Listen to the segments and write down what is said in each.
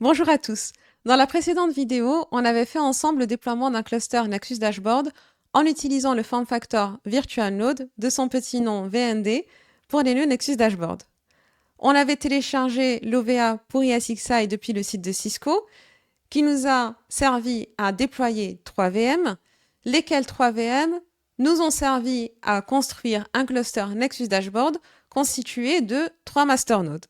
Bonjour à tous. Dans la précédente vidéo, on avait fait ensemble le déploiement d'un cluster Nexus Dashboard en utilisant le form factor Virtual Node de son petit nom VND pour les nœuds Nexus Dashboard. On avait téléchargé l'OVA pour ESXi depuis le site de Cisco qui nous a servi à déployer 3 VM, lesquels 3 VM nous ont servi à construire un cluster Nexus Dashboard constitué de 3 masternodes.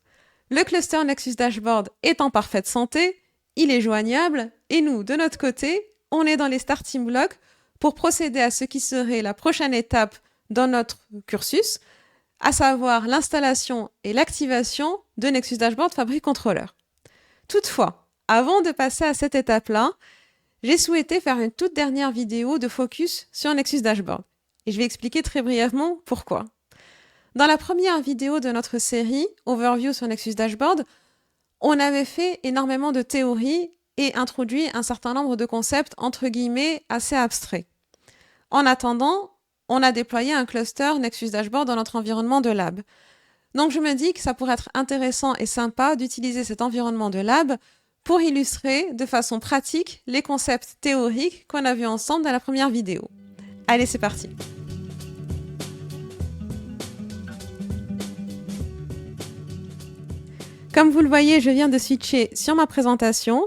Le cluster Nexus Dashboard est en parfaite santé, il est joignable, et nous, de notre côté, on est dans les starting blocks pour procéder à ce qui serait la prochaine étape dans notre cursus, à savoir l'installation et l'activation de Nexus Dashboard Fabric Controller. Toutefois, avant de passer à cette étape-là, j'ai souhaité faire une toute dernière vidéo de focus sur Nexus Dashboard. Et je vais expliquer très brièvement pourquoi. Dans la première vidéo de notre série, Overview sur Nexus Dashboard, on avait fait énormément de théories et introduit un certain nombre de concepts, entre guillemets, assez abstraits. En attendant, on a déployé un cluster Nexus Dashboard dans notre environnement de lab. Donc je me dis que ça pourrait être intéressant et sympa d'utiliser cet environnement de lab pour illustrer de façon pratique les concepts théoriques qu'on a vus ensemble dans la première vidéo. Allez, c'est parti! Comme vous le voyez, je viens de switcher sur ma présentation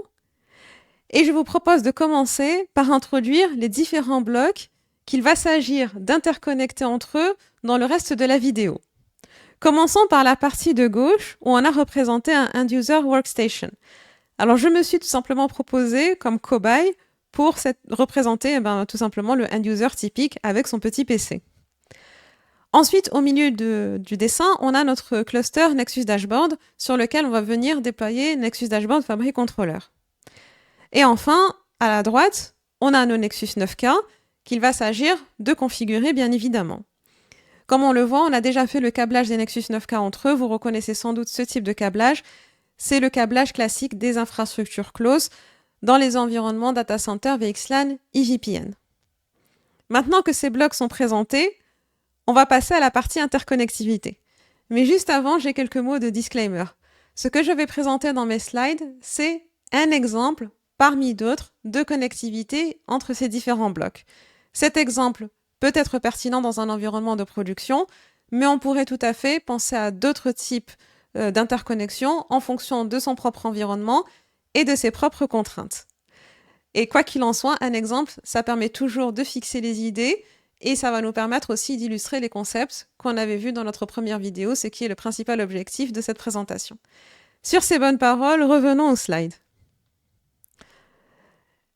et je vous propose de commencer par introduire les différents blocs qu'il va s'agir d'interconnecter entre eux dans le reste de la vidéo. Commençons par la partie de gauche où on a représenté un End-User Workstation. Alors je me suis tout simplement proposé comme cobaye pour représenter tout simplement le End-User typique avec son petit PC. Ensuite, au milieu du dessin, on a notre cluster Nexus Dashboard sur lequel on va venir déployer Nexus Dashboard Fabric Controller. Et enfin, à la droite, on a nos Nexus 9K qu'il va s'agir de configurer bien évidemment. Comme on le voit, on a déjà fait le câblage des Nexus 9K entre eux. Vous reconnaissez sans doute ce type de câblage. C'est le câblage classique des infrastructures closes dans les environnements data center, VXLAN, EVPN. Maintenant que ces blocs sont présentés, on va passer à la partie interconnectivité. Mais juste avant, j'ai quelques mots de disclaimer. Ce que je vais présenter dans mes slides, c'est un exemple, parmi d'autres, de connectivité entre ces différents blocs. Cet exemple peut être pertinent dans un environnement de production, mais on pourrait tout à fait penser à d'autres types d'interconnexion en fonction de son propre environnement et de ses propres contraintes. Et quoi qu'il en soit, un exemple, ça permet toujours de fixer les idées et ça va nous permettre aussi d'illustrer les concepts qu'on avait vus dans notre première vidéo, ce qui est le principal objectif de cette présentation. Sur ces bonnes paroles, revenons au slide.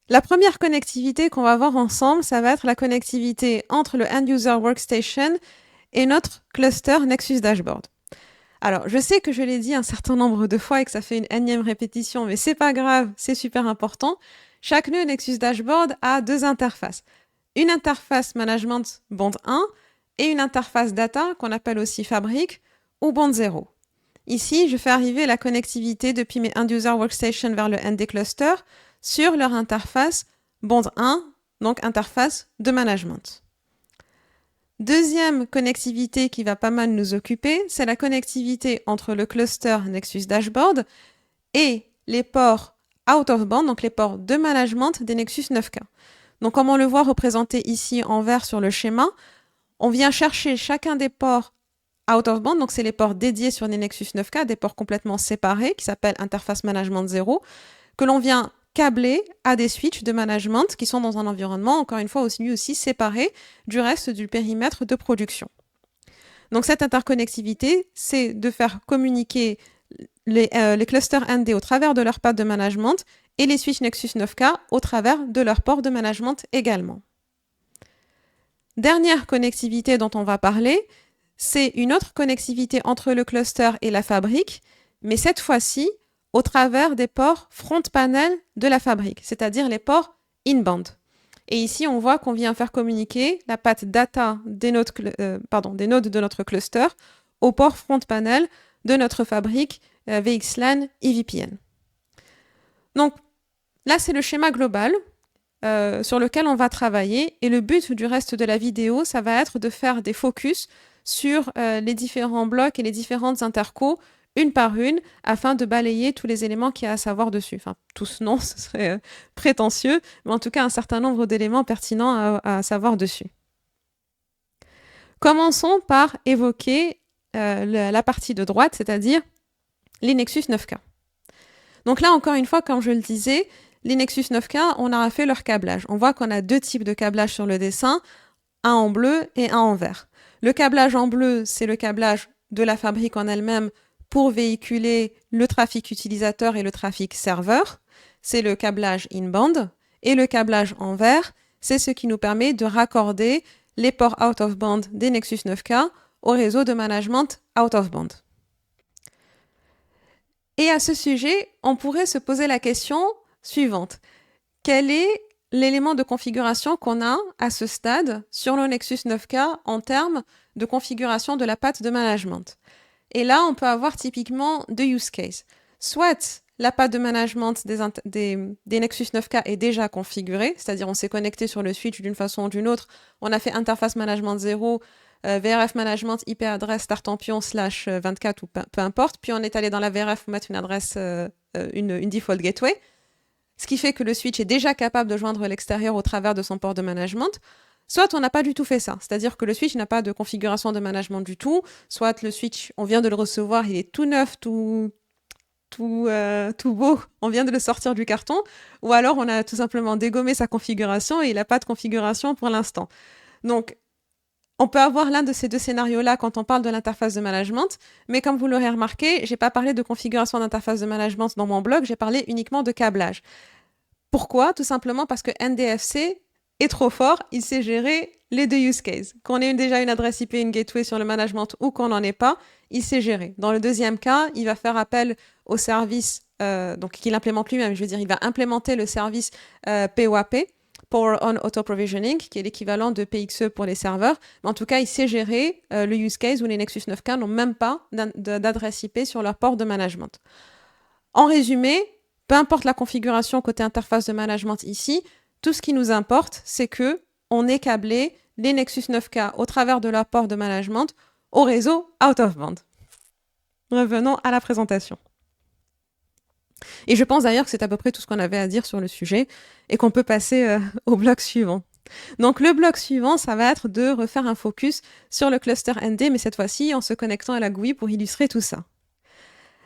La première connectivité qu'on va voir ensemble, ça va être la connectivité entre le End-User Workstation et notre cluster Nexus Dashboard. Alors, je sais que je l'ai dit un certain nombre de fois et que ça fait une énième répétition, mais c'est pas grave, c'est super important. Chaque nœud Nexus Dashboard a deux interfaces. Une interface management bond 1 et une interface data qu'on appelle aussi fabrique ou bond 0. Ici, je fais arriver la connectivité depuis mes End-User Workstation vers le ND Cluster sur leur interface bond 1, donc interface de management. Deuxième connectivité qui va pas mal nous occuper, c'est la connectivité entre le cluster Nexus Dashboard et les ports out of band, donc les ports de management des Nexus 9K. Donc comme on le voit représenté ici en vert sur le schéma, on vient chercher chacun des ports out of band, donc c'est les ports dédiés sur les Nexus 9K, des ports complètement séparés qui s'appellent interface management 0, que l'on vient câbler à des switches de management qui sont dans un environnement, encore une fois, aussi séparé du reste du périmètre de production. Donc cette interconnectivité, c'est de faire communiquer les clusters ND au travers de leur path de management et les switches Nexus 9K au travers de leur port de management également. Dernière connectivité dont on va parler, c'est une autre connectivité entre le cluster et la fabrique, mais cette fois-ci au travers des ports front panel de la fabrique, c'est-à-dire les ports in-band. Et ici, on voit qu'on vient faire communiquer la path data des nodes de notre cluster au port front panel de notre fabrique VXLAN EVPN. Donc là, c'est le schéma global sur lequel on va travailler. Et le but du reste de la vidéo, ça va être de faire des focus sur les différents blocs et les différentes intercos une par une, afin de balayer tous les éléments qu'il y a à savoir dessus. Enfin, tous non, ce serait prétentieux, mais en tout cas un certain nombre d'éléments pertinents à savoir dessus. Commençons par évoquer la partie de droite, c'est-à-dire les Nexus 9K. Donc là, encore une fois, comme je le disais, les Nexus 9K, on a fait leur câblage. On voit qu'on a deux types de câblage sur le dessin, un en bleu et un en vert. Le câblage en bleu, c'est le câblage de la fabrique en elle-même pour véhiculer le trafic utilisateur et le trafic serveur. C'est le câblage in-band. Et le câblage en vert, c'est ce qui nous permet de raccorder les ports out-of-band des Nexus 9K au réseau de management out-of-band. Et à ce sujet, on pourrait se poser la question suivante. Quel est l'élément de configuration qu'on a à ce stade sur le Nexus 9K en termes de configuration de la patte de management? Et là, on peut avoir typiquement deux use cases. Soit la patte de management des Nexus 9K est déjà configurée, c'est-à-dire on s'est connecté sur le switch d'une façon ou d'une autre, on a fait interface management 0, VRF management IP adresse startampion /24 ou peu importe, puis on est allé dans la VRF pour mettre une adresse, une default gateway, ce qui fait que le switch est déjà capable de joindre l'extérieur au travers de son port de management. Soit on n'a pas du tout fait ça, c'est-à-dire que le switch n'a pas de configuration de management du tout, soit le switch, on vient de le recevoir, il est tout neuf, tout beau, on vient de le sortir du carton, ou alors on a tout simplement dégommé sa configuration et il n'a pas de configuration pour l'instant. Donc, on peut avoir l'un de ces deux scénarios-là quand on parle de l'interface de management, mais comme vous l'aurez remarqué, j'ai pas parlé de configuration d'interface de management dans mon blog, j'ai parlé uniquement de câblage. Pourquoi? Tout simplement parce que NDFC est trop fort, il sait gérer les deux use cases. Qu'on ait déjà une adresse IP, une gateway sur le management ou qu'on n'en ait pas, il sait gérer. Dans le deuxième cas, il va faire appel au service, donc qu'il implémente lui-même, je veux dire, il va implémenter le service POAP, Power On Auto Provisioning, qui est l'équivalent de PXE pour les serveurs. Mais en tout cas, il sait gérer le use case où les Nexus 9K n'ont même pas d'adresse IP sur leur port de management. En résumé, peu importe la configuration côté interface de management ici, tout ce qui nous importe, c'est que on ait câblé les Nexus 9K au travers de leur port de management au réseau out of band. Revenons à la présentation. Et je pense d'ailleurs que c'est à peu près tout ce qu'on avait à dire sur le sujet et qu'on peut passer au bloc suivant. Donc le bloc suivant, ça va être de refaire un focus sur le cluster ND, mais cette fois-ci en se connectant à la GUI pour illustrer tout ça.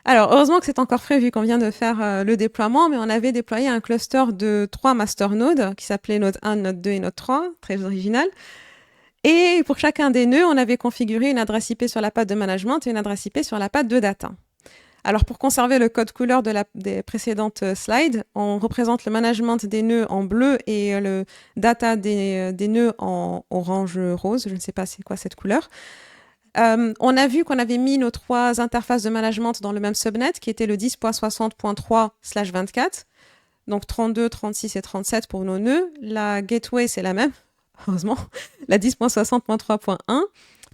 Alors, heureusement que c'est encore frais vu qu'on vient de faire le déploiement, mais on avait déployé un cluster de 3 master nodes qui s'appelait node 1, node 2 et node 3, très original. Et pour chacun des nœuds, on avait configuré une adresse IP sur la patte de management et une adresse IP sur la patte de data. Alors, pour conserver le code couleur des précédentes slides, on représente le management des nœuds en bleu et le data des nœuds en orange-rose. Je ne sais pas c'est quoi cette couleur. On a vu qu'on avait mis nos 3 interfaces de management dans le même subnet, qui était le 10.60.3/24. Donc 32, 36 et 37 pour nos nœuds. La gateway, c'est la même, heureusement, la 10.60.3.1.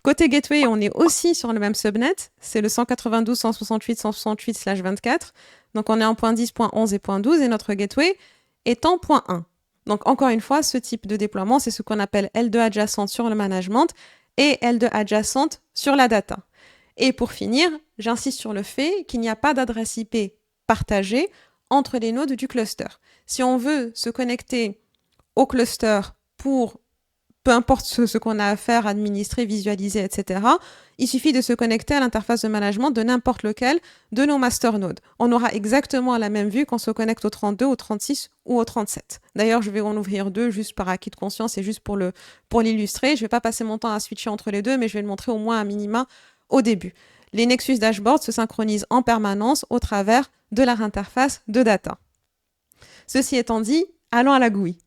Côté gateway, on est aussi sur le même subnet, c'est le 192.168.168/24. Donc on est en point 10.11 et point 12 et notre gateway est en point 1. Donc encore une fois, ce type de déploiement, c'est ce qu'on appelle L2 adjacente sur le management et L2 adjacente sur la data. Et pour finir, j'insiste sur le fait qu'il n'y a pas d'adresse IP partagée entre les nodes du cluster. Si on veut se connecter au cluster pour peu importe ce qu'on a à faire, administrer, visualiser, etc., il suffit de se connecter à l'interface de management de n'importe lequel de nos master nodes. On aura exactement la même vue qu'on se connecte au 32, au 36 ou au 37. D'ailleurs, je vais en ouvrir 2 juste par acquis de conscience et juste pour l'illustrer. Je ne vais pas passer mon temps à switcher entre les deux, mais je vais le montrer au moins à minima au début. Les Nexus Dashboard se synchronisent en permanence au travers de leur interface de data. Ceci étant dit, allons à la GUI.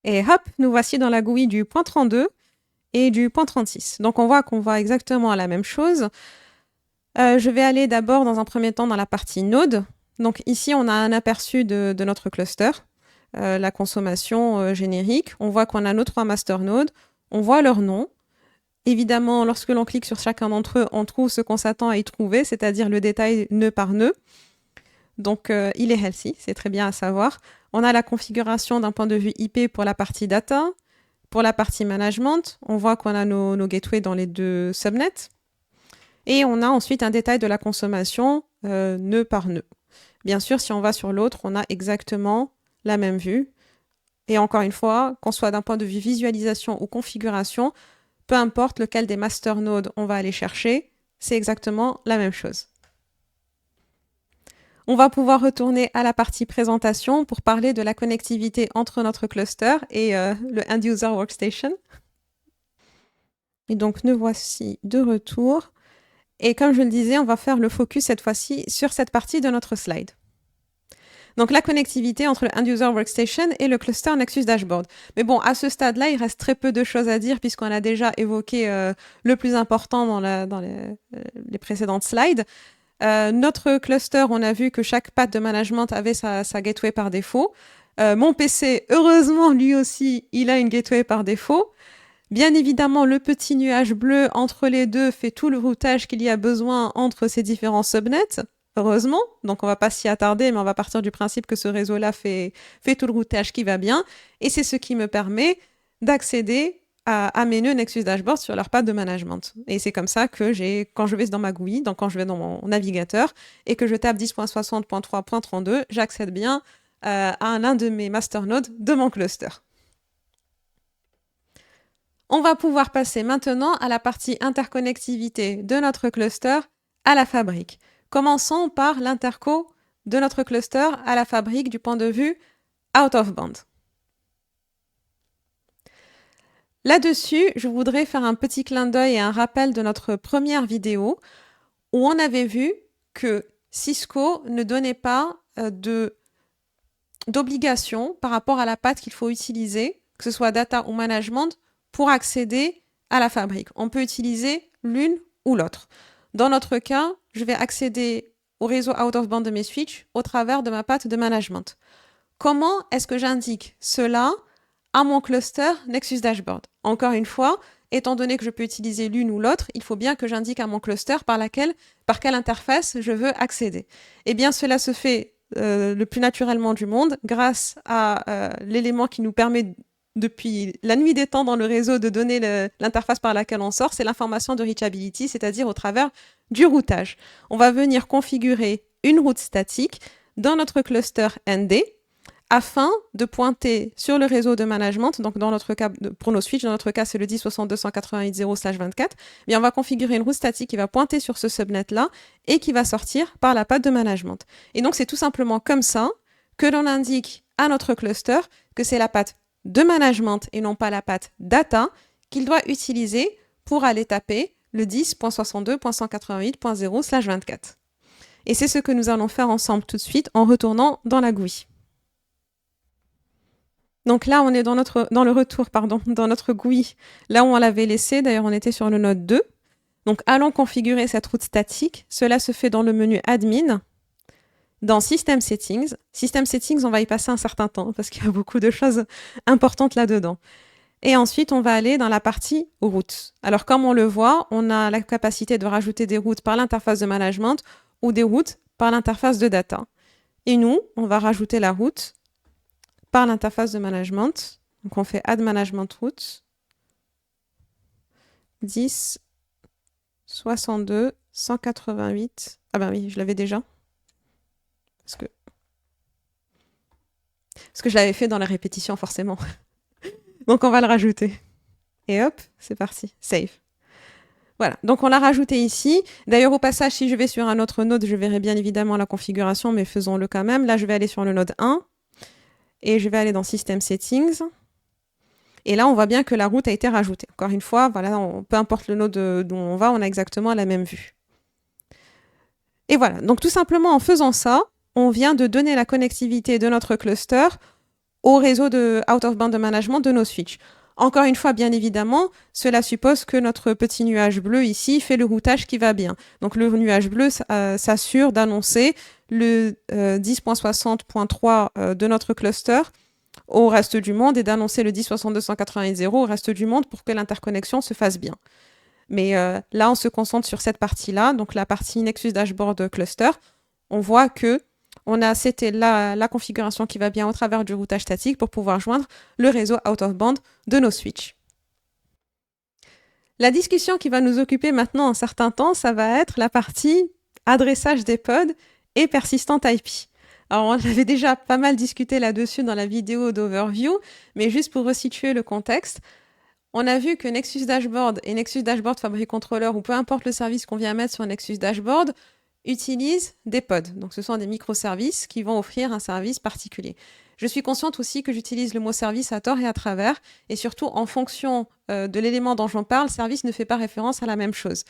Et hop, nous voici dans la GUI du point 32 et du point 36. Donc on voit qu'on voit exactement la même chose. Je vais aller d'abord dans un premier temps dans la partie node. Donc ici, on a un aperçu de notre cluster, la consommation générique. On voit qu'on a nos 3 master nodes, on voit leur nom. Évidemment, lorsque l'on clique sur chacun d'entre eux, on trouve ce qu'on s'attend à y trouver, c'est-à-dire le détail nœud par nœud. Donc, il est healthy, c'est très bien à savoir. On a la configuration d'un point de vue IP pour la partie data. Pour la partie management, on voit qu'on a nos gateways dans les 2 subnets. Et on a ensuite un détail de la consommation nœud par nœud. Bien sûr, si on va sur l'autre, on a exactement la même vue. Et encore une fois, qu'on soit d'un point de vue visualisation ou configuration, peu importe lequel des master nodes on va aller chercher, c'est exactement la même chose. On va pouvoir retourner à la partie présentation pour parler de la connectivité entre notre cluster et le End-User Workstation. Et donc, nous voici de retour. Et comme je le disais, on va faire le focus cette fois-ci sur cette partie de notre slide. Donc, la connectivité entre le End-User Workstation et le cluster Nexus Dashboard. Mais bon, à ce stade-là, il reste très peu de choses à dire puisqu'on a déjà évoqué le plus important dans les précédentes slides. Notre cluster, on a vu que chaque path de management avait sa gateway par défaut. Mon PC, heureusement, lui aussi, il a une gateway par défaut. Bien évidemment, le petit nuage bleu entre les deux fait tout le routage qu'il y a besoin entre ces différents subnets. Heureusement, donc on va pas s'y attarder, mais on va partir du principe que ce réseau-là fait tout le routage qui va bien. Et c'est ce qui me permet d'accéder à mes nœuds Nexus Dashboard sur leur path de management. Et c'est comme ça que quand je vais dans ma GUI, donc quand je vais dans mon navigateur, et que je tape 10.60.3.32, j'accède bien à l'un de mes masternodes de mon cluster. On va pouvoir passer maintenant à la partie interconnectivité de notre cluster à la fabrique. Commençons par l'interco de notre cluster à la fabrique du point de vue out of band. Là-dessus, je voudrais faire un petit clin d'œil et un rappel de notre première vidéo où on avait vu que Cisco ne donnait pas d'obligation par rapport à la path qu'il faut utiliser, que ce soit data ou management, pour accéder à la fabrique. On peut utiliser l'une ou l'autre. Dans notre cas, je vais accéder au réseau out of band de mes switches au travers de ma path de management. Comment est-ce que j'indique cela à mon cluster Nexus Dashboard? Encore une fois, étant donné que je peux utiliser l'une ou l'autre, il faut bien que j'indique à mon cluster par quelle interface je veux accéder. Eh bien, cela se fait le plus naturellement du monde grâce à l'élément qui nous permet depuis la nuit des temps dans le réseau de donner l'interface par laquelle on sort, c'est l'information de reachability, c'est-à-dire au travers du routage. On va venir configurer une route statique dans notre cluster ND afin de pointer sur le réseau de management, donc dans notre cas, pour nos switches, dans notre cas c'est le 10.62.188.0/24, bien on va configurer une route statique qui va pointer sur ce subnet-là et qui va sortir par la path de management. Et donc c'est tout simplement comme ça que l'on indique à notre cluster que c'est la path de management et non pas la path data qu'il doit utiliser pour aller taper le 10.62.188.0/24. Et c'est ce que nous allons faire ensemble tout de suite en retournant dans la GUI. Donc là, on est dans le retour, dans notre GUI, là où on l'avait laissé. D'ailleurs, on était sur le node 2. Donc, allons configurer cette route statique. Cela se fait dans le menu Admin, dans System Settings. System Settings, on va y passer un certain temps parce qu'il y a beaucoup de choses importantes là-dedans. Et ensuite, on va aller dans la partie routes. Alors, comme on le voit, on a la capacité de rajouter des routes par l'interface de management ou des routes par l'interface de data. Et nous, on va rajouter la route par l'interface de management. Donc, on fait Add Management Route 10 62 188. Ah ben oui, je l'avais déjà. Parce que je l'avais fait dans la répétition, forcément. Donc, on va le rajouter. Et hop, c'est parti. Save. Voilà, donc on l'a rajouté ici. D'ailleurs, au passage, si je vais sur un autre node, je verrai bien évidemment la configuration, mais faisons-le quand même. Là, je vais aller sur le node 1. Et je vais aller dans System Settings. Et là, on voit bien que la route a été rajoutée. Encore une fois, voilà, peu importe le node d'où on va, on a exactement la même vue. Et voilà, donc tout simplement en faisant ça, on vient de donner la connectivité de notre cluster au réseau de out-of-band de management de nos switches. Encore une fois, bien évidemment, cela suppose que notre petit nuage bleu ici fait le routage qui va bien. Donc le nuage bleu s'assure d'annoncer le 10.60.3 de notre cluster au reste du monde et d'annoncer le 10.62.180 au reste du monde pour que l'interconnexion se fasse bien. Mais là, on se concentre sur cette partie-là, donc la partie Nexus Dashboard Cluster. On voit que c'était la configuration qui va bien au travers du routage statique pour pouvoir joindre le réseau out of band de nos switches. La discussion qui va nous occuper maintenant un certain temps, ça va être la partie adressage des pods et persistant IP. Alors, on avait déjà pas mal discuté là-dessus dans la vidéo d'overview, mais juste pour resituer le contexte, on a vu que Nexus Dashboard et Nexus Dashboard Fabric Controller, ou peu importe le service qu'on vient mettre sur Nexus Dashboard, utilisent des pods. Donc, ce sont des microservices qui vont offrir un service particulier. Je suis consciente aussi que j'utilise le mot service à tort et à travers, et surtout en fonction de l'élément dont j'en parle, service ne fait pas référence à la même chose.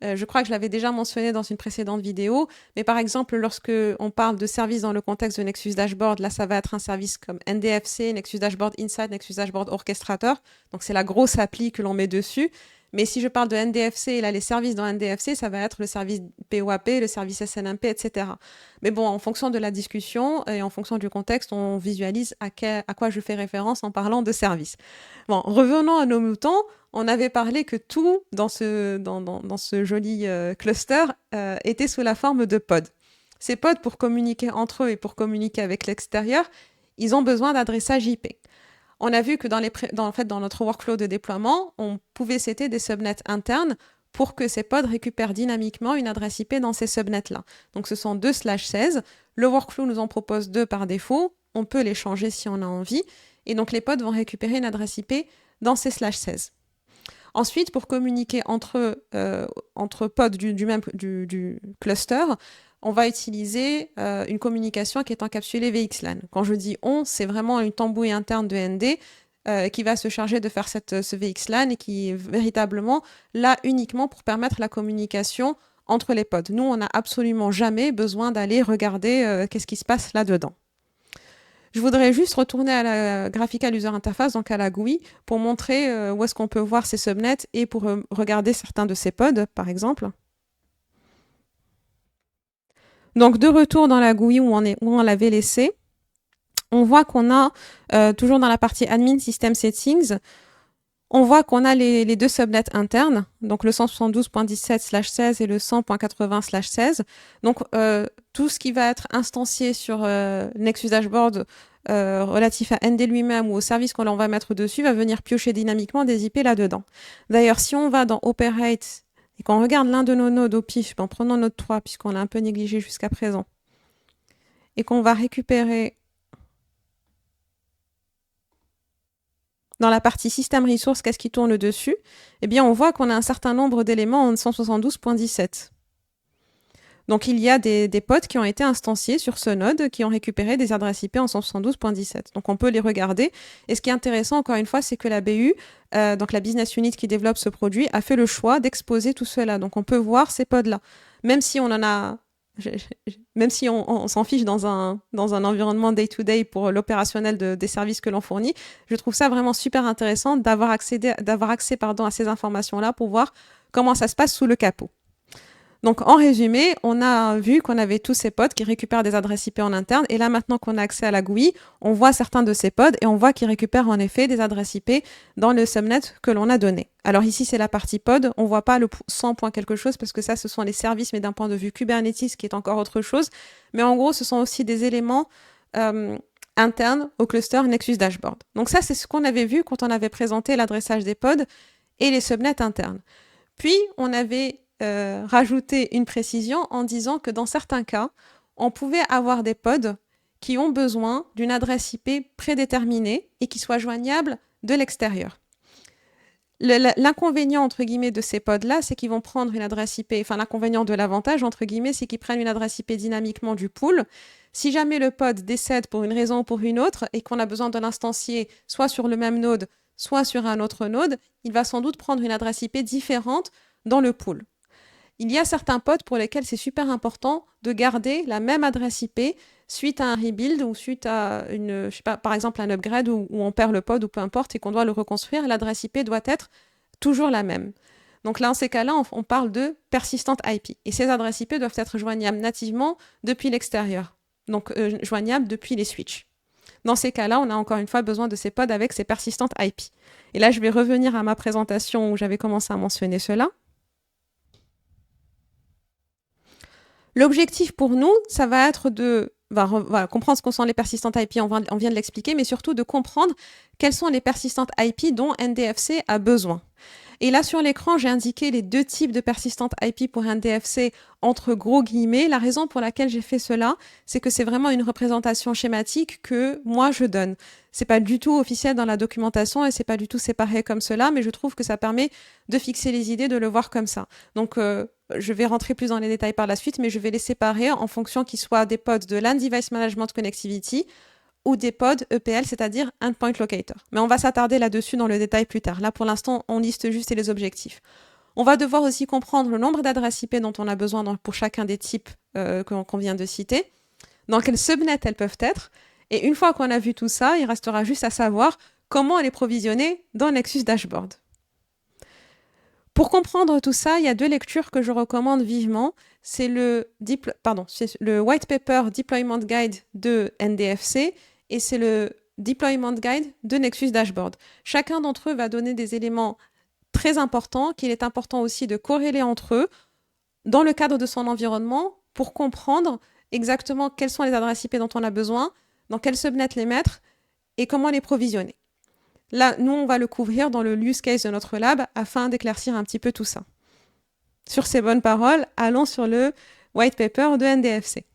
Je crois que je l'avais déjà mentionné dans une précédente vidéo, mais par exemple, lorsque on parle de service dans le contexte de Nexus Dashboard, là, ça va être un service comme NDFC, Nexus Dashboard Insight, Nexus Dashboard Orchestrator. Donc, c'est la grosse appli que l'on met dessus. Mais si je parle de NDFC, là, les services dans NDFC, ça va être le service POAP, le service SNMP, etc. Mais bon, en fonction de la discussion et en fonction du contexte, on visualise à quoi je fais référence en parlant de service. Bon, revenons à nos moutons. On avait parlé que tout dans ce joli cluster était sous la forme de pods. Ces pods, pour communiquer entre eux et pour communiquer avec l'extérieur, ils ont besoin d'adressage IP. On a vu que dans notre workflow de déploiement, on pouvait setter des subnets internes pour que ces pods récupèrent dynamiquement une adresse IP dans ces subnets-là. Donc ce sont 2/16. Le workflow nous en propose 2 par défaut. On peut les changer si on a envie. Et donc les pods vont récupérer une adresse IP dans ces /16. Ensuite, pour communiquer entre pods du cluster, on va utiliser une communication qui est encapsulée VXLAN. Quand je dis on, c'est vraiment une tambouille interne de ND qui va se charger de faire ce VXLAN et qui est véritablement là uniquement pour permettre la communication entre les pods. Nous, on n'a absolument jamais besoin d'aller regarder qu'est-ce qui se passe là-dedans. Je voudrais juste retourner à la Graphical User Interface, donc à la GUI, pour montrer où est-ce qu'on peut voir ces subnets et pour regarder certains de ces pods, par exemple. Donc, de retour dans la GUI où on l'avait laissé, on voit qu'on a, toujours dans la partie Admin System Settings, on voit qu'on a les 2 subnets internes, donc le 172.17/16 et le 100.80/16. Donc, tout ce qui va être instancié sur Nexus Dashboard relatif à ND lui-même ou au service qu'on va mettre dessus va venir piocher dynamiquement des IP là-dedans. D'ailleurs, si on va dans Operate et qu'on regarde l'un de nos nodes au pif, en prenant node 3, puisqu'on l'a un peu négligé jusqu'à présent, et qu'on va récupérer dans la partie System Resource, qu'est-ce qui tourne dessus? Eh bien, on voit qu'on a un certain nombre d'éléments en 172.17. Donc, il y a des pods qui ont été instanciés sur ce node qui ont récupéré des adresses IP en 172.17. Donc, on peut les regarder. Et ce qui est intéressant, encore une fois, c'est que la BU, donc la business unit qui développe ce produit, a fait le choix d'exposer tout cela. Donc, on peut voir ces pods-là. Même si on en a... Même si on s'en fiche dans un environnement day-to-day pour l'opérationnel des services que l'on fournit, je trouve ça vraiment super intéressant d'avoir accès à ces informations-là pour voir comment ça se passe sous le capot. Donc, en résumé, on a vu qu'on avait tous ces pods qui récupèrent des adresses IP en interne. Et là, maintenant qu'on a accès à la GUI, on voit certains de ces pods et on voit qu'ils récupèrent en effet des adresses IP dans le subnet que l'on a donné. Alors ici, c'est la partie pod. On voit pas le 100 point quelque chose parce que ça, ce sont les services, mais d'un point de vue Kubernetes, qui est encore autre chose. Mais en gros, ce sont aussi des éléments internes au cluster Nexus Dashboard. Donc ça, c'est ce qu'on avait vu quand on avait présenté l'adressage des pods et les subnets internes. Puis, on avait rajouter une précision en disant que dans certains cas, on pouvait avoir des pods qui ont besoin d'une adresse IP prédéterminée et qui soit joignable de l'extérieur. L'inconvénient, entre guillemets, de ces pods-là, c'est qu'ils vont prendre une adresse IP, enfin l'inconvénient de l'avantage, entre guillemets, c'est qu'ils prennent une adresse IP dynamiquement du pool. Si jamais le pod décède pour une raison ou pour une autre et qu'on a besoin de l'instancier soit sur le même node, soit sur un autre node, il va sans doute prendre une adresse IP différente dans le pool. Il y a certains pods pour lesquels c'est super important de garder la même adresse IP suite à un rebuild ou suite à je sais pas, par exemple un upgrade où on perd le pod ou peu importe et qu'on doit le reconstruire, l'adresse IP doit être toujours la même. Donc là, en ces cas-là, on parle de persistant IP. Et ces adresses IP doivent être joignables nativement depuis l'extérieur, donc joignables depuis les switches. Dans ces cas-là, on a encore une fois besoin de ces pods avec ces persistant IP. Et là, je vais revenir à ma présentation où j'avais commencé à mentionner cela. L'objectif pour nous, ça va être de comprendre ce que sont les persistant IP, on vient de l'expliquer, mais surtout de comprendre quelles sont les persistant IP dont NDFC a besoin. Et là, sur l'écran, j'ai indiqué les deux types de persistante IP pour un DFC entre gros guillemets. La raison pour laquelle j'ai fait cela, c'est que c'est vraiment une représentation schématique que moi je donne. C'est pas du tout officiel dans la documentation et c'est pas du tout séparé comme cela, mais je trouve que ça permet de fixer les idées, de le voir comme ça. Donc, je vais rentrer plus dans les détails par la suite, mais je vais les séparer en fonction qu'ils soient des pods de LAN Device Management Connectivity ou des pods EPL, c'est-à-dire Endpoint Locator. Mais on va s'attarder là-dessus dans le détail plus tard. Là, pour l'instant, on liste juste les objectifs. On va devoir aussi comprendre le nombre d'adresses IP dont on a besoin pour chacun des types qu'on vient de citer, dans quel subnet elles peuvent être, et une fois qu'on a vu tout ça, il restera juste à savoir comment les provisionner dans Nexus Dashboard. Pour comprendre tout ça, il y a deux lectures que je recommande vivement. C'est le White Paper Deployment Guide de NDFC et c'est le Deployment Guide de Nexus Dashboard. Chacun d'entre eux va donner des éléments très importants qu'il est important aussi de corréler entre eux dans le cadre de son environnement pour comprendre exactement quelles sont les adresses IP dont on a besoin, dans quel subnet les mettre et comment les provisionner. Là, nous, on va le couvrir dans le use case de notre lab afin d'éclaircir un petit peu tout ça. Sur ces bonnes paroles, allons sur le white paper de NDFC.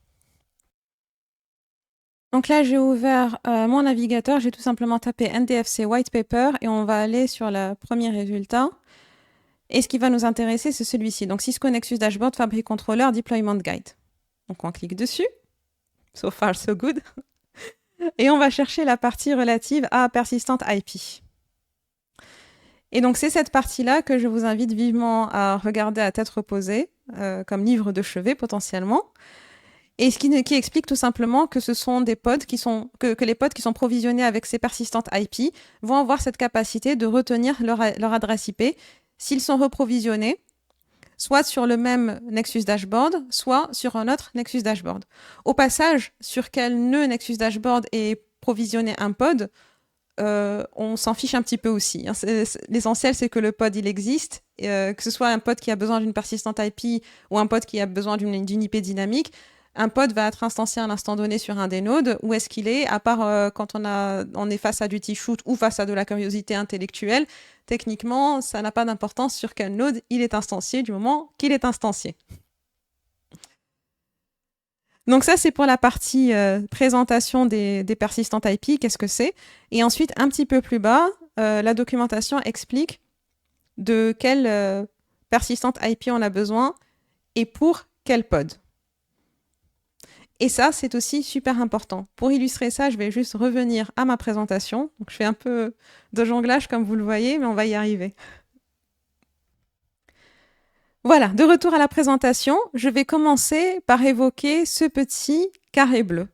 Donc là, j'ai ouvert mon navigateur, j'ai tout simplement tapé NDFC white paper et on va aller sur le premier résultat. Et ce qui va nous intéresser, c'est celui-ci. Donc Cisco Nexus Dashboard Fabric Controller Deployment Guide. Donc on clique dessus. So far, so good. Et on va chercher la partie relative à Persistent IP. Et donc c'est cette partie-là que je vous invite vivement à regarder à tête reposée, comme livre de chevet potentiellement. Et ce qui explique tout simplement que ce sont des pods que les pods qui sont provisionnés avec ces persistantes IP vont avoir cette capacité de retenir leur adresse IP s'ils sont reprovisionnés, soit sur le même Nexus Dashboard, soit sur un autre Nexus Dashboard. Au passage, sur quel nœud Nexus Dashboard est provisionné un pod, on s'en fiche un petit peu aussi. L'essentiel, c'est que le pod, il existe, que ce soit un pod qui a besoin d'une persistante IP ou un pod qui a besoin d'une IP dynamique. Un pod va être instancié à un instant donné sur un des nodes. Où est-ce qu'il est? À part quand on est face à du T-shoot ou face à de la curiosité intellectuelle, techniquement, ça n'a pas d'importance sur quel node il est instancié du moment qu'il est instancié. Donc ça, c'est pour la partie présentation des persistantes IP, qu'est-ce que c'est. Et ensuite, un petit peu plus bas, la documentation explique de quelle persistante IP on a besoin et pour quel pod. Et ça, c'est aussi super important. Pour illustrer ça, je vais juste revenir à ma présentation. Donc, je fais un peu de jonglage, comme vous le voyez, mais on va y arriver. Voilà, de retour à la présentation, je vais commencer par évoquer ce petit carré bleu.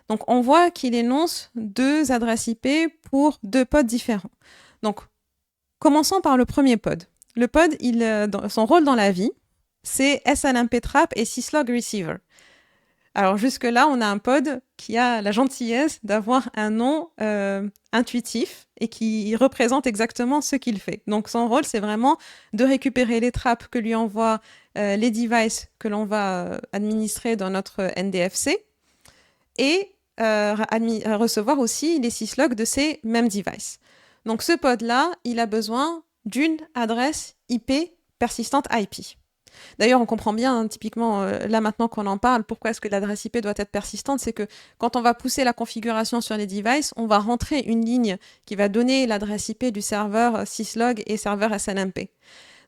Donc, on voit qu'il énonce deux adresses IP pour deux pods différents. Donc, commençons par le premier pod. Le pod, son rôle dans la vie, c'est SNMP Trap et Syslog Receiver. Alors jusque-là, on a un pod qui a la gentillesse d'avoir un nom intuitif et qui représente exactement ce qu'il fait. Donc son rôle, c'est vraiment de récupérer les trappes que lui envoient les devices que l'on va administrer dans notre NDFC et recevoir aussi les syslogs de ces mêmes devices. Donc ce pod-là, il a besoin d'une adresse IP persistante IP. D'ailleurs, on comprend bien, hein, typiquement, là maintenant qu'on en parle, pourquoi est-ce que l'adresse IP doit être persistante, c'est que quand on va pousser la configuration sur les devices, on va rentrer une ligne qui va donner l'adresse IP du serveur syslog et serveur SNMP.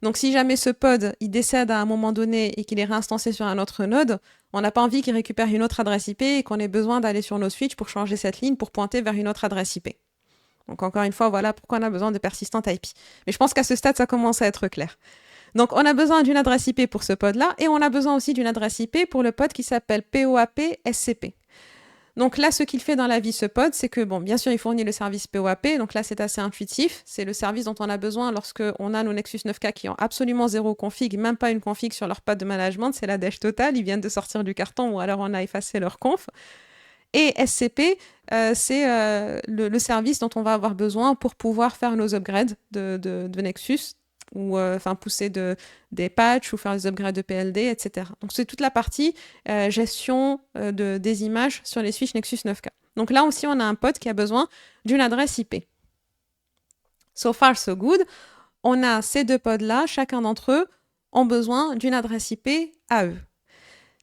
Donc si jamais ce pod, il décède à un moment donné et qu'il est réinstancé sur un autre node, on n'a pas envie qu'il récupère une autre adresse IP et qu'on ait besoin d'aller sur nos switches pour changer cette ligne pour pointer vers une autre adresse IP. Donc encore une fois, voilà pourquoi on a besoin de persistant IP. Mais je pense qu'à ce stade, ça commence à être clair. Donc, on a besoin d'une adresse IP pour ce pod-là et on a besoin aussi d'une adresse IP pour le pod qui s'appelle POAP SCP. Donc là, ce qu'il fait dans la vie, ce pod, c'est que, bon, bien sûr, il fournit le service POAP. Donc là, c'est assez intuitif. C'est le service dont on a besoin lorsqu'on a nos Nexus 9K qui ont absolument zéro config, même pas une config sur leur pod de management. C'est la dèche totale. Ils viennent de sortir du carton ou alors on a effacé leur conf. Et SCP, c'est le service dont on va avoir besoin pour pouvoir faire nos upgrades de Nexus ou pousser des patchs ou faire des upgrades de PLD, etc. Donc c'est toute la partie gestion des images sur les switches Nexus 9K. Donc là aussi, on a un pod qui a besoin d'une adresse IP. So far, so good. on a ces deux pods-là, chacun d'entre eux ont besoin d'une adresse IP à eux.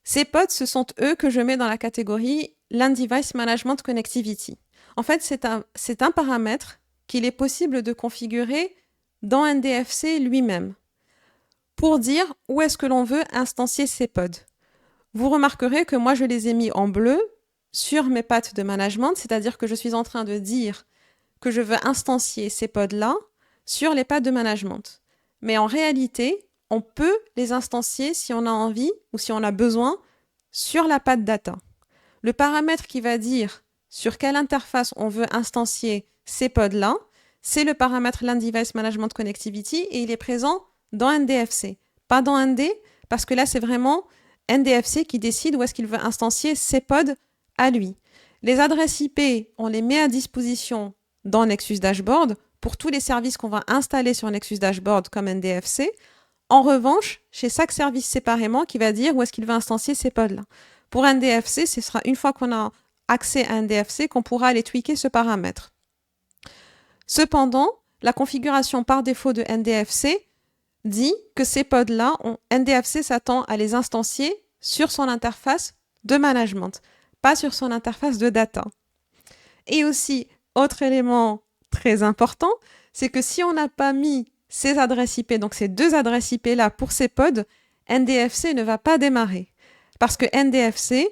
Ces pods, ce sont eux que je mets dans la catégorie LAN Device Management Connectivity. En fait, c'est un paramètre qu'il est possible de configurer dans NDFC lui-même pour dire où est-ce que l'on veut instancier ces pods. Vous remarquerez que moi, je les ai mis en bleu sur mes pattes de management, c'est-à-dire que je suis en train de dire que je veux instancier ces pods-là sur les pattes de management. Mais en réalité, on peut les instancier si on a envie ou si on a besoin sur la patte data. Le paramètre qui va dire sur quelle interface on veut instancier ces pods-là, c'est le paramètre LAN Device Management Connectivity et il est présent dans NDFC. Pas dans ND, parce que là, c'est vraiment NDFC qui décide où est-ce qu'il veut instancier ses pods à lui. Les adresses IP, on les met à disposition dans Nexus Dashboard pour tous les services qu'on va installer sur Nexus Dashboard comme NDFC. En revanche, chez chaque service séparément qui va dire où est-ce qu'il va instancier ces pods-là. Pour NDFC, ce sera une fois qu'on a accès à NDFC qu'on pourra aller tweaker ce paramètre. Cependant, la configuration par défaut de NDFC dit que ces pods-là, NDFC s'attend à les instancier sur son interface de management, pas sur son interface de data. Et aussi, autre élément très important, c'est que si on n'a pas mis ces adresses IP, donc ces deux adresses IP-là pour ces pods, NDFC ne va pas démarrer. Parce que NDFC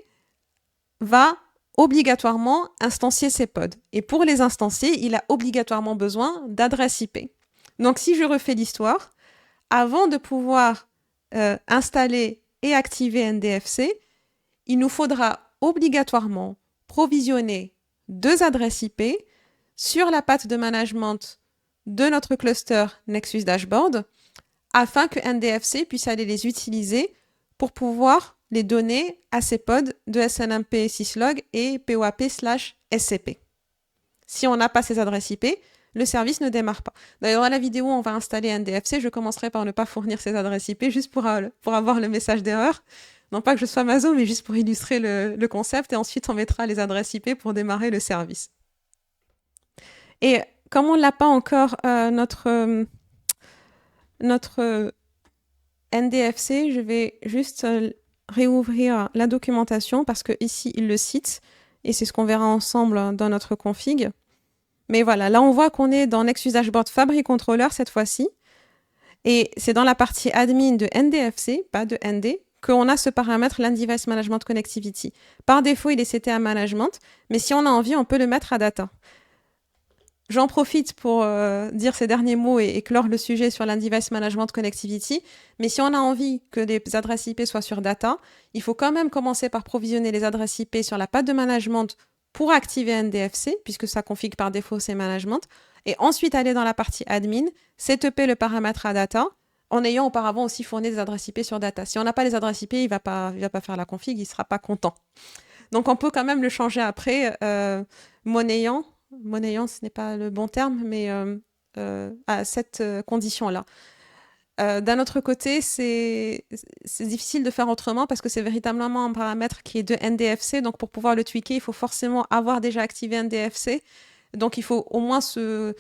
va obligatoirement instancier ces pods. Et pour les instancier, il a obligatoirement besoin d'adresses IP. Donc si je refais l'histoire, avant de pouvoir installer et activer NDFC, il nous faudra obligatoirement provisionner deux adresses IP sur la patte de management de notre cluster Nexus Dashboard afin que NDFC puisse aller les utiliser pour pouvoir les donner à ces pods de SNMP syslog et POAP/SCP. Si on n'a pas ces adresses IP, le service ne démarre pas. D'ailleurs, dans la vidéo où on va installer NDFC, je commencerai par ne pas fournir ces adresses IP juste pour avoir le message d'erreur. Non pas que je sois maso, mais juste pour illustrer le concept. Et ensuite, on mettra les adresses IP pour démarrer le service. Et comme on ne l'a pas encore, notre NDFC, je vais juste réouvrir la documentation parce que ici, il le cite. Et c'est ce qu'on verra ensemble dans notre config. Mais voilà, là, on voit qu'on est dans Nexus Dashboard Fabric Controller cette fois-ci. Et c'est dans la partie admin de NDFC, pas de ND, qu'on a ce paramètre LAN Device Management Connectivity. Par défaut, il est seté à Management, mais si on a envie, on peut le mettre à Data. J'en profite pour dire ces derniers mots et clore le sujet sur LAN Device Management Connectivity. Mais si on a envie que les adresses IP soient sur Data, il faut quand même commencer par provisionner les adresses IP sur la patte de management pour activer NDFC, puisque ça configure par défaut ces management, et ensuite aller dans la partie admin, setuper le paramètre à data, en ayant auparavant aussi fourni des adresses IP sur data. Si on n'a pas les adresses IP, il va pas faire la config, il ne sera pas content. Donc on peut quand même le changer après, monnayant, ce n'est pas le bon terme, mais à cette condition-là. D'un autre côté, c'est difficile de faire autrement parce que c'est véritablement un paramètre qui est de NDFC. Donc, pour pouvoir le tweaker, il faut forcément avoir déjà activé NDFC. Donc, il faut au moins se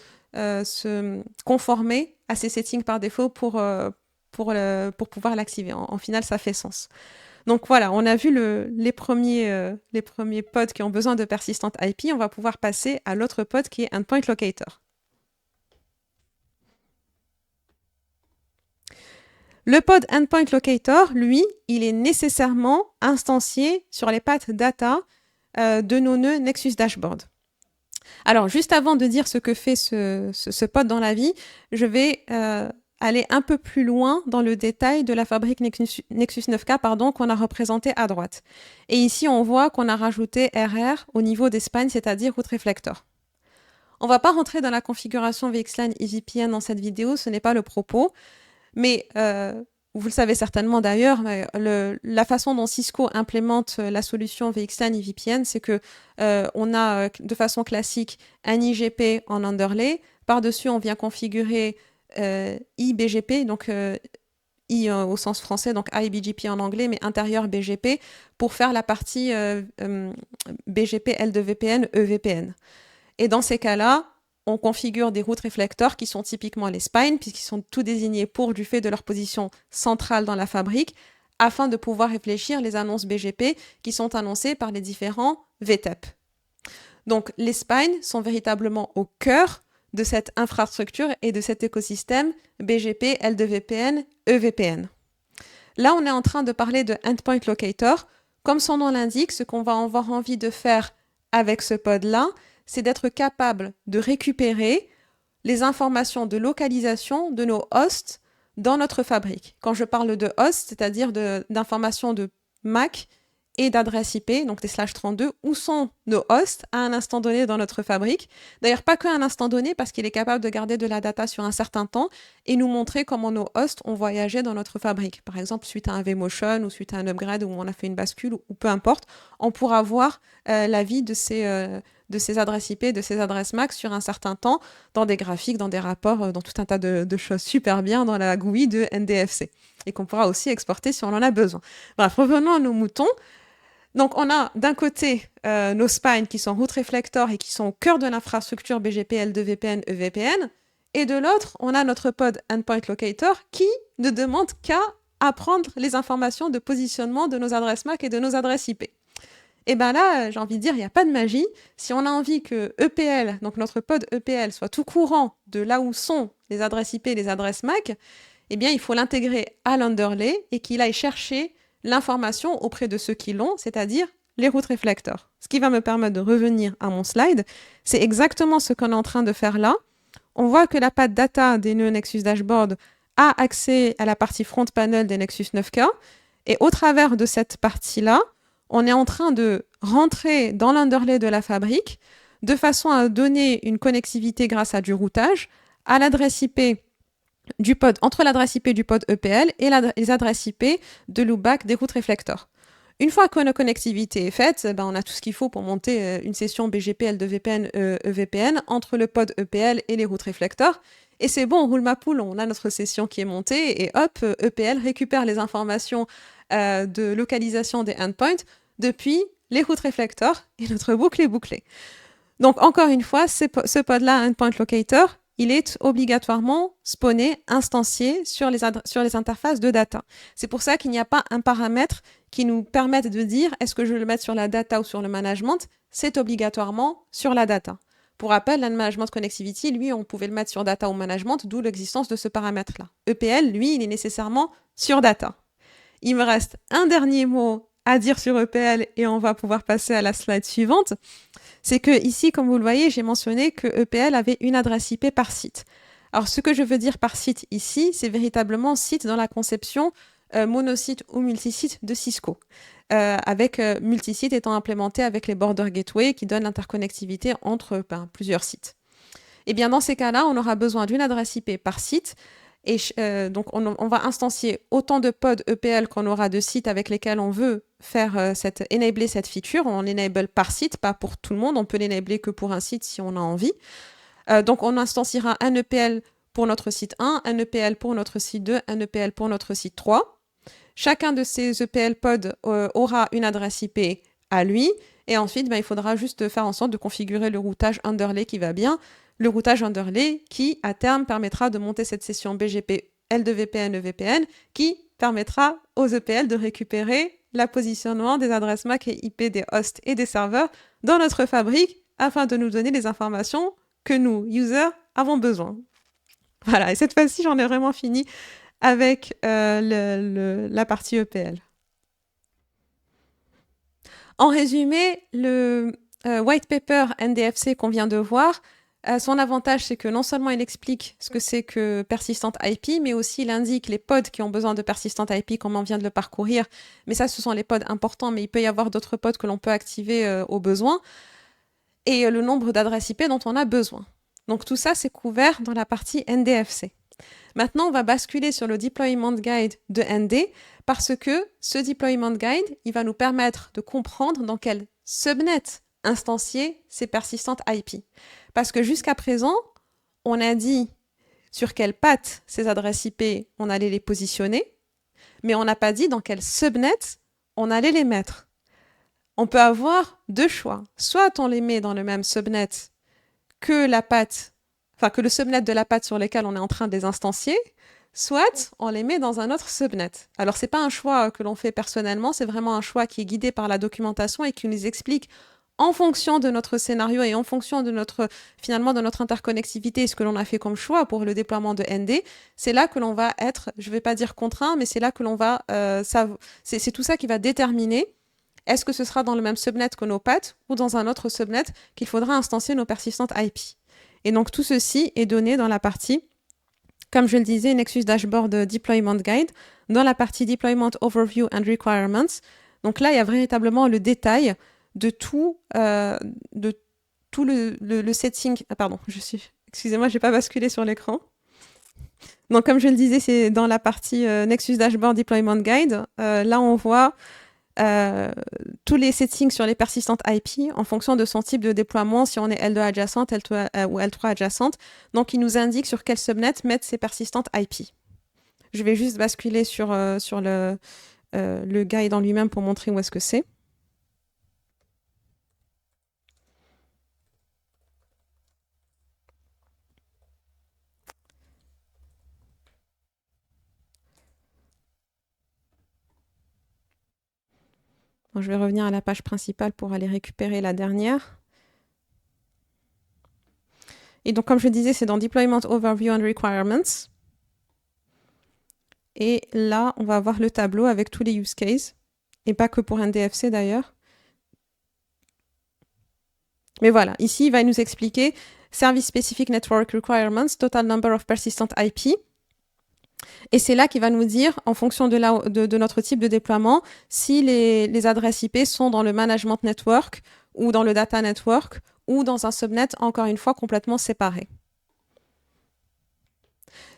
conformer à ces settings par défaut pour pouvoir l'activer. En final, ça fait sens. Donc, voilà, on a vu les premiers pods qui ont besoin de persistant IP. On va pouvoir passer à l'autre pod qui est Endpoint Locator. Le pod Endpoint Locator, lui, il est nécessairement instancié sur les pattes data de nos nœuds Nexus Dashboard. Alors, juste avant de dire ce que fait ce pod dans la vie, je vais aller un peu plus loin dans le détail de la fabrique Nexus 9K qu'on a représentée à droite. Et ici, on voit qu'on a rajouté RR au niveau des spines, c'est-à-dire route réflecteur. On ne va pas rentrer dans la configuration VXLAN EVPN dans cette vidéo, ce n'est pas le propos. Mais vous le savez certainement d'ailleurs, la façon dont Cisco implémente la solution VXLAN EVPN, c'est que on a de façon classique un IGP en underlay. Par-dessus, on vient configurer IBGP, donc I au sens français, donc IBGP en anglais, mais intérieur BGP, pour faire la partie BGP L2VPN, EVPN. Et dans ces cas-là, on configure des routes réflecteurs qui sont typiquement les spines, puisqu'ils sont tout désignés pour du fait de leur position centrale dans la fabrique, afin de pouvoir réfléchir les annonces BGP qui sont annoncées par les différents VTEP. Donc les spines sont véritablement au cœur de cette infrastructure et de cet écosystème BGP, L2VPN, EVPN. Là, on est en train de parler de Endpoint Locator. Comme son nom l'indique, ce qu'on va avoir envie de faire avec ce pod-là, c'est d'être capable de récupérer les informations de localisation de nos hosts dans notre fabrique. Quand je parle de hosts, c'est-à-dire d'informations de MAC et d'adresse IP, donc des /32, où sont nos hosts à un instant donné dans notre fabrique. D'ailleurs, pas qu'à un instant donné, parce qu'il est capable de garder de la data sur un certain temps et nous montrer comment nos hosts ont voyagé dans notre fabrique. Par exemple, suite à un vMotion ou suite à un upgrade où on a fait une bascule ou peu importe, on pourra voir la vie de ces adresses IP, de ces adresses MAC sur un certain temps, dans des graphiques, dans des rapports, dans tout un tas de choses super bien dans la GUI de NDFC, et qu'on pourra aussi exporter si on en a besoin. Bref, revenons à nos moutons. Donc, on a d'un côté nos spines qui sont route réflecteurs et qui sont au cœur de l'infrastructure BGP, L2VPN, EVPN. Et de l'autre, on a notre pod Endpoint Locator qui ne demande qu'à apprendre les informations de positionnement de nos adresses MAC et de nos adresses IP. Et bien là, j'ai envie de dire, il n'y a pas de magie. Si on a envie que EPL, donc notre pod EPL, soit tout courant de là où sont les adresses IP et les adresses MAC, eh bien, il faut l'intégrer à l'underlay et qu'il aille chercher l'information auprès de ceux qui l'ont, c'est-à-dire les routes réflecteurs. Ce qui va me permettre de revenir à mon slide, c'est exactement ce qu'on est en train de faire là. On voit que la patte data des nœuds Nexus Dashboard a accès à la partie front panel des Nexus 9K, et au travers de cette partie-là, on est en train de rentrer dans l'underlay de la fabrique de façon à donner une connectivité grâce à du routage à l'adresse IP du pod, entre l'adresse IP du pod EPL et les adresses IP de loopback des routes réflecteurs. Une fois que la connectivité est faite, ben on a tout ce qu'il faut pour monter une session BGP, L2VPN, EVPN entre le pod EPL et les routes réflecteurs. Et c'est bon, on roule ma poule, on a notre session qui est montée et hop, EPL récupère les informations de localisation des endpoints depuis les routes réflecteurs et notre boucle est bouclée. Donc encore une fois, ce pod-là, Endpoint Locator, il est obligatoirement spawné, instancié sur les interfaces de data. C'est pour ça qu'il n'y a pas un paramètre qui nous permette de dire est-ce que je veux le mettre sur la data ou sur le management. C'est obligatoirement sur la data. Pour rappel, le management connectivity, lui, on pouvait le mettre sur data ou management, d'où l'existence de ce paramètre-là. EPL, lui, il est nécessairement sur data. Il me reste un dernier mot à dire sur EPL et on va pouvoir passer à la slide suivante. C'est que ici, comme vous le voyez, j'ai mentionné que EPL avait une adresse IP par site. Alors, ce que je veux dire par site ici, c'est véritablement site dans la conception monosite ou multisite de Cisco, avec multisite étant implémenté avec les border gateway qui donnent l'interconnectivité entre plusieurs sites. Et bien, dans ces cas-là, on aura besoin d'une adresse IP par site. Et donc, on va instancier autant de pods EPL qu'on aura de sites avec lesquels on veut faire enabler cette feature. On l'enable par site, pas pour tout le monde. On peut l'enabler que pour un site si on a envie. Donc, on instanciera un EPL pour notre site 1, un EPL pour notre site 2, un EPL pour notre site 3. Chacun de ces EPL pods aura une adresse IP à lui. Et ensuite, il faudra juste faire en sorte de configurer le routage underlay qui va bien. Le routage underlay qui, à terme, permettra de monter cette session BGP L2VPN EVPN qui permettra aux EPL de récupérer le positionnement des adresses MAC et IP des hosts et des serveurs dans notre fabrique afin de nous donner les informations que nous, users, avons besoin. Voilà, et cette fois-ci, j'en ai vraiment fini avec la partie EPL. En résumé, le white paper NDFC qu'on vient de voir, son avantage, c'est que non seulement il explique ce que c'est que Persistent IP, mais aussi il indique les pods qui ont besoin de Persistent IP, comme on vient de le parcourir. Mais ça, ce sont les pods importants, mais il peut y avoir d'autres pods que l'on peut activer au besoin. Et le nombre d'adresses IP dont on a besoin. Donc tout ça, c'est couvert dans la partie NDFC. Maintenant, on va basculer sur le deployment guide de ND, parce que ce deployment guide, il va nous permettre de comprendre dans quel subnet instancier ces Persistent IP. Parce que jusqu'à présent, on a dit sur quelle patte ces adresses IP on allait les positionner, mais on n'a pas dit dans quel subnet on allait les mettre. On peut avoir deux choix. Soit on les met dans le même subnet que la patte, enfin que le subnet de la patte sur lequel on est en train de les instancier, soit on les met dans un autre subnet. Alors c'est pas un choix que l'on fait personnellement, c'est vraiment un choix qui est guidé par la documentation et qui nous explique en fonction de notre scénario et en fonction de finalement de notre interconnectivité et ce que l'on a fait comme choix pour le déploiement de ND, c'est là que l'on va être, je vais pas dire contraint, mais c'est là que l'on va, c'est tout ça qui va déterminer est-ce que ce sera dans le même subnet que nos paths ou dans un autre subnet qu'il faudra instancier nos persistantes IP. Et donc tout ceci est donné dans la partie, comme je le disais, Nexus Dashboard Deployment Guide, dans la partie Deployment Overview and Requirements. Donc là, il y a véritablement le détail de tout le setting. Ah, pardon, excusez-moi, je n'ai pas basculé sur l'écran. Donc comme je le disais, c'est dans la partie Nexus Dashboard Deployment Guide. Là, on voit tous les settings sur les persistantes IP en fonction de son type de déploiement, si on est L2 adjacente, L2, ou L3 adjacente. Donc, il nous indique sur quel subnet mettre ces persistantes IP. Je vais juste basculer sur le guide en lui-même pour montrer où est-ce que c'est. Donc, je vais revenir à la page principale pour aller récupérer la dernière. Et donc, comme je disais, c'est dans Deployment Overview and Requirements. Et là, on va avoir le tableau avec tous les use cases. Et pas que pour NDFC d'ailleurs. Mais voilà, ici, il va nous expliquer Service Specific Network Requirements, Total Number of Persistent IP. Et c'est là qu'il va nous dire, en fonction de notre type de déploiement, si les adresses IP sont dans le Management Network ou dans le Data Network ou dans un subnet, encore une fois, complètement séparé.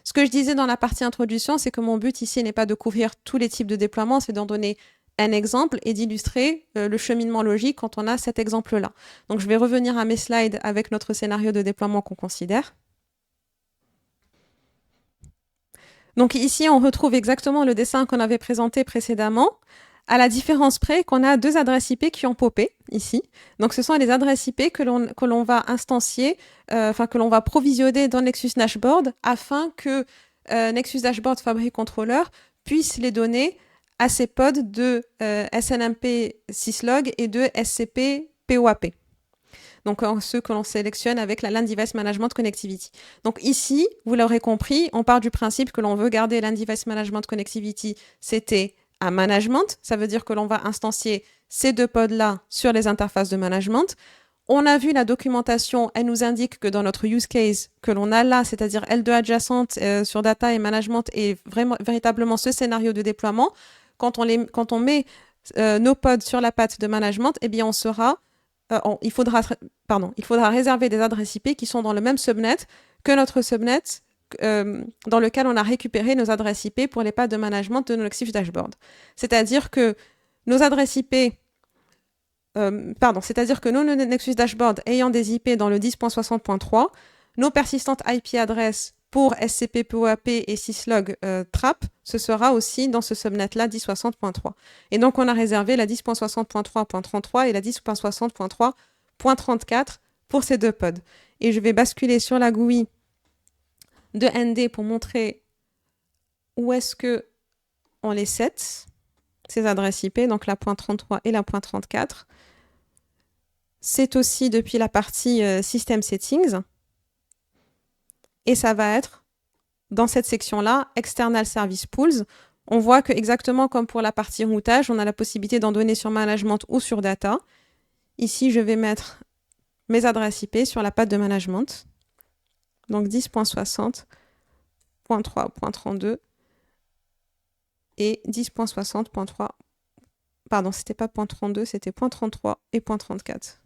Ce que je disais dans la partie introduction, c'est que mon but ici n'est pas de couvrir tous les types de déploiements, c'est d'en donner un exemple et d'illustrer le cheminement logique quand on a cet exemple-là. Donc, je vais revenir à mes slides avec notre scénario de déploiement qu'on considère. Donc ici, on retrouve exactement le dessin qu'on avait présenté précédemment, à la différence près qu'on a deux adresses IP qui ont popé ici. Donc ce sont les adresses IP que l'on va instancier, que l'on va provisionner dans Nexus Dashboard afin que Nexus Dashboard Fabric Controller puisse les donner à ses pods de SNMP syslog et de SCP POAP. Donc ceux que l'on sélectionne avec la LAN Device Management Connectivity. Donc ici, vous l'aurez compris, on part du principe que l'on veut garder LAN Device Management Connectivity, c'était à management, ça veut dire que l'on va instancier ces deux pods-là sur les interfaces de management. On a vu la documentation, elle nous indique que dans notre use case que l'on a là, c'est-à-dire L2 adjacente sur data et management, et véritablement ce scénario de déploiement, quand on met nos pods sur la patte de management, eh bien on sera il faudra réserver des adresses IP qui sont dans le même subnet que notre subnet dans lequel on a récupéré nos adresses IP pour les paths de management de nos Nexus Dashboard. C'est-à-dire que nos adresses IP, c'est-à-dire que nos Nexus Dashboard ayant des IP dans le 10.60.3, nos persistantes IP adresses pour SCP, POAP et syslog TRAP, ce sera aussi dans ce subnet-là 10.60.3. Et donc, on a réservé la 10.60.3.33 et la 10.60.3.34 pour ces deux pods. Et je vais basculer sur la GUI de ND pour montrer où est-ce que on les set, ces adresses IP, donc la .33 et la .34. C'est aussi depuis la partie System Settings. Et ça va être, dans cette section-là, External Service Pools. On voit que exactement comme pour la partie routage, on a la possibilité d'en donner sur Management ou sur Data. Ici, je vais mettre mes adresses IP sur la patte de Management. Donc 10.60.3.32 et 10.60.3. Pardon, c'était pas .32, c'était .33 et .34.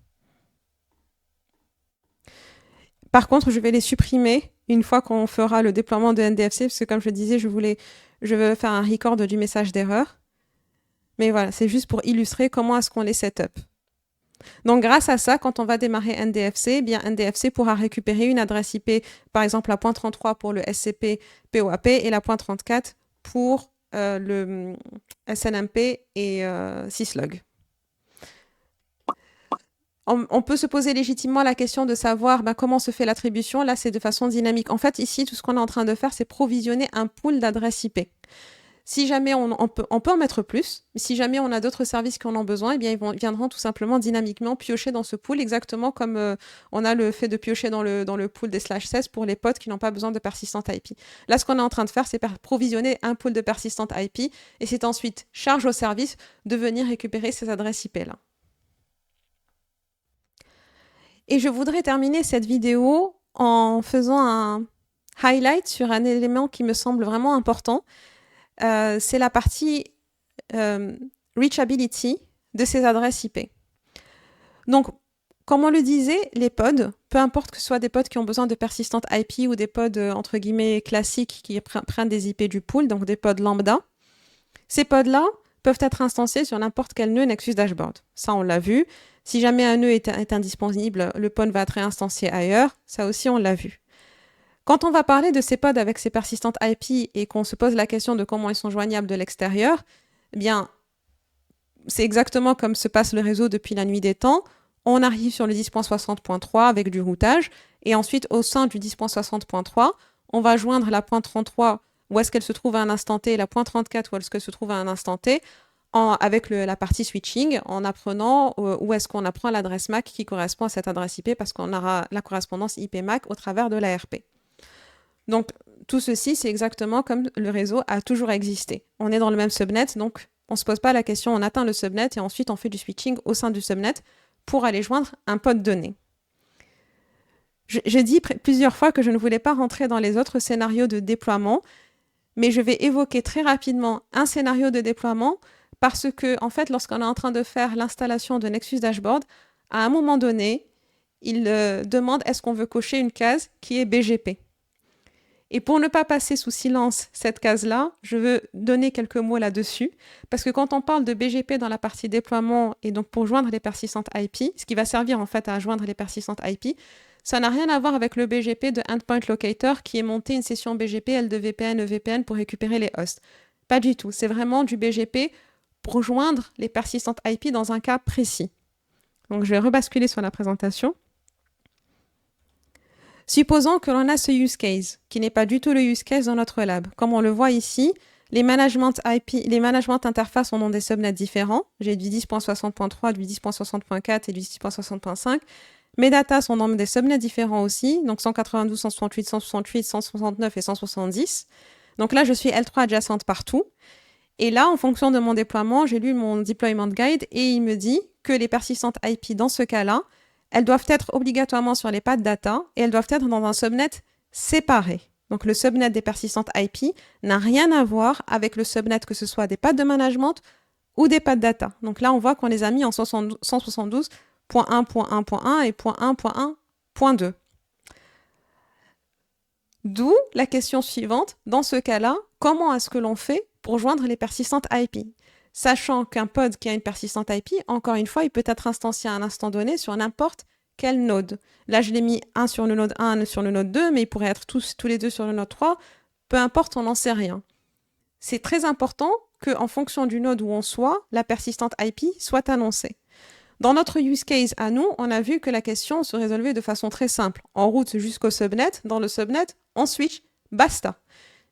Par contre, je vais les supprimer une fois qu'on fera le déploiement de NDFC, parce que comme je le disais, je veux faire un record du message d'erreur. Mais voilà, c'est juste pour illustrer comment est-ce qu'on les set up. Donc grâce à ça, quand on va démarrer NDFC, eh bien NDFC pourra récupérer une adresse IP, par exemple la .33 pour le SCP POAP et la .34 pour le SNMP et syslog. On peut se poser légitimement la question de savoir comment se fait l'attribution. Là, c'est de façon dynamique. En fait, ici, tout ce qu'on est en train de faire, c'est provisionner un pool d'adresses IP. Si jamais on peut en mettre plus, mais si jamais on a d'autres services qui en ont besoin, eh bien, ils viendront tout simplement dynamiquement piocher dans ce pool, exactement comme on a le fait de piocher dans le pool des /16 pour les pods qui n'ont pas besoin de persistante IP. Là, ce qu'on est en train de faire, c'est provisionner un pool de persistante IP, et c'est ensuite charge au service de venir récupérer ces adresses IP-là. Et je voudrais terminer cette vidéo en faisant un highlight sur un élément qui me semble vraiment important. C'est la partie reachability de ces adresses IP. Donc, comme on le disait, les pods, peu importe que ce soit des pods qui ont besoin de persistantes IP ou des pods entre guillemets classiques qui prennent des IP du pool, donc des pods lambda, ces pods-là peuvent être instanciés sur n'importe quel nœud Nexus Dashboard. Ça, on l'a vu. Si jamais un nœud est indisponible, le pod va être réinstancié ailleurs. Ça aussi, on l'a vu. Quand on va parler de ces pods avec ces persistantes IP et qu'on se pose la question de comment ils sont joignables de l'extérieur, eh bien, c'est exactement comme se passe le réseau depuis la nuit des temps. On arrive sur le 10.60.3 avec du routage, et ensuite, au sein du 10.60.3, on va joindre la pointe 33 où est-ce qu'elle se trouve à un instant T, et la pointe 34 où est-ce qu'elle se trouve à un instant T, avec la partie switching, en apprenant où est-ce qu'on apprend l'adresse MAC qui correspond à cette adresse IP, parce qu'on aura la correspondance IP MAC au travers de l'ARP. Donc, tout ceci, c'est exactement comme le réseau a toujours existé. On est dans le même subnet, donc on ne se pose pas la question, on atteint le subnet et ensuite on fait du switching au sein du subnet pour aller joindre un pod donné. J'ai dit plusieurs fois que je ne voulais pas rentrer dans les autres scénarios de déploiement, mais je vais évoquer très rapidement un scénario de déploiement parce que, en fait, lorsqu'on est en train de faire l'installation de Nexus Dashboard, à un moment donné, il demande est-ce qu'on veut cocher une case qui est BGP. Et pour ne pas passer sous silence cette case-là, je veux donner quelques mots là-dessus, parce que quand on parle de BGP dans la partie déploiement, et donc pour joindre les persistantes IP, ce qui va servir en fait à joindre les persistantes IP, ça n'a rien à voir avec le BGP de Endpoint Locator qui est monté une session BGP, L2VPN, EVPN pour récupérer les hosts. Pas du tout, c'est vraiment du BGP pour joindre les persistantes IP dans un cas précis. Donc je vais rebasculer sur la présentation. Supposons que l'on a ce use case, qui n'est pas du tout le use case dans notre lab. Comme on le voit ici, les management interfaces ont des subnets différents. J'ai du 10.60.3, du 10.60.4 et du 10.60.5. Mes datas sont dans des subnets différents aussi, donc 192, 168, 168, 169 et 170. Donc là, je suis L3 adjacente partout. Et là, en fonction de mon déploiement, j'ai lu mon deployment guide et il me dit que les persistantes IP dans ce cas-là, elles doivent être obligatoirement sur les paths data et elles doivent être dans un subnet séparé. Donc le subnet des persistantes IP n'a rien à voir avec le subnet que ce soit des paths de management ou des paths data. Donc là, on voit qu'on les a mis en 172.1.1.1 et .1.1.2. D'où la question suivante, dans ce cas-là, comment est-ce que l'on fait pour joindre les persistantes IP? Sachant qu'un pod qui a une persistante IP, encore une fois, il peut être instancié à un instant donné sur n'importe quel node. Là, je l'ai mis un sur le node 1, un sur le node 2, mais il pourrait être tous les deux sur le node 3. Peu importe, on n'en sait rien. C'est très important qu'en fonction du node où on soit, la persistante IP soit annoncée. Dans notre use case à nous, on a vu que la question se résolvait de façon très simple. En route jusqu'au subnet, dans le subnet, on switch, basta.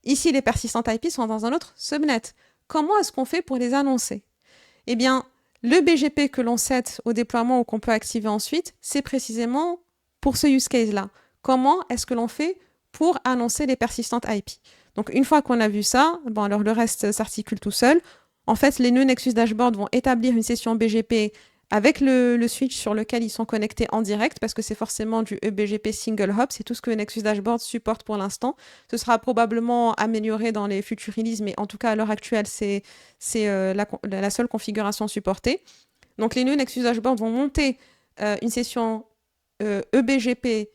Ici, les persistantes IP sont dans un autre subnet. Comment est-ce qu'on fait pour les annoncer? Eh bien, le BGP que l'on set au déploiement ou qu'on peut activer ensuite, c'est précisément pour ce use case-là. Comment est-ce que l'on fait pour annoncer les persistantes IP? Donc, une fois qu'on a vu ça, bon, alors le reste s'articule tout seul. En fait, les nœuds Nexus Dashboard vont établir une session BGP avec le switch sur lequel ils sont connectés en direct, parce que c'est forcément du eBGP single hop, c'est tout ce que Nexus Dashboard supporte pour l'instant. Ce sera probablement amélioré dans les futurs releases, mais en tout cas à l'heure actuelle, c'est la seule configuration supportée. Donc les nœuds Nexus Dashboard vont monter une session eBGP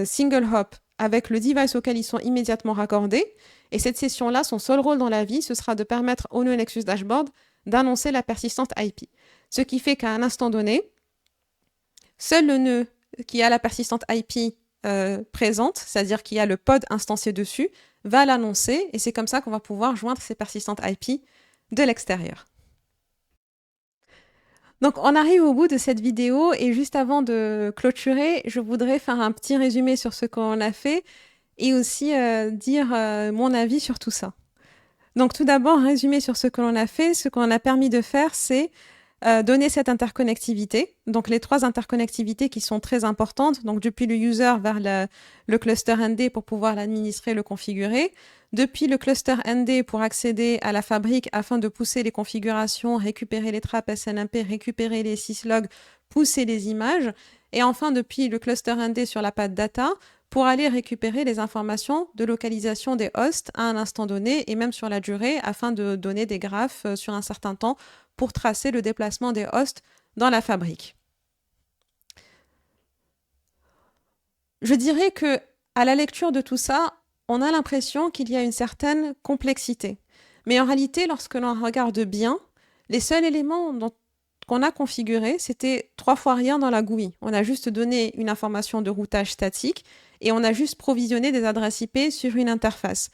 single hop avec le device auquel ils sont immédiatement raccordés. Et cette session-là, son seul rôle dans la vie, ce sera de permettre au nœud Nexus Dashboard d'annoncer la persistante IP. Ce qui fait qu'à un instant donné, seul le nœud qui a la persistante IP présente, c'est-à-dire qui a le pod instancié dessus, va l'annoncer, et c'est comme ça qu'on va pouvoir joindre ces persistantes IP de l'extérieur. Donc, on arrive au bout de cette vidéo et juste avant de clôturer, je voudrais faire un petit résumé sur ce qu'on a fait et aussi dire mon avis sur tout ça. Donc, tout d'abord, résumé sur ce que l'on a fait. Ce qu'on a permis de faire, c'est donner cette interconnectivité. Donc, les 3 interconnectivités qui sont très importantes. Donc, depuis le user vers le cluster ND pour pouvoir l'administrer, le configurer. Depuis le cluster ND pour accéder à la fabrique afin de pousser les configurations, récupérer les trappes SNMP, récupérer les syslogs, pousser les images. Et enfin, depuis le cluster ND sur la patte data pour aller récupérer les informations de localisation des hosts à un instant donné et même sur la durée afin de donner des graphes sur un certain temps pour tracer le déplacement des hosts dans la fabrique. Je dirais que à la lecture de tout ça, on a l'impression qu'il y a une certaine complexité. Mais en réalité, lorsque l'on regarde bien, les seuls éléments qu'on a configurés, c'était 3 fois rien dans la GUI. On a juste donné une information de routage statique et on a juste provisionné des adresses IP sur une interface.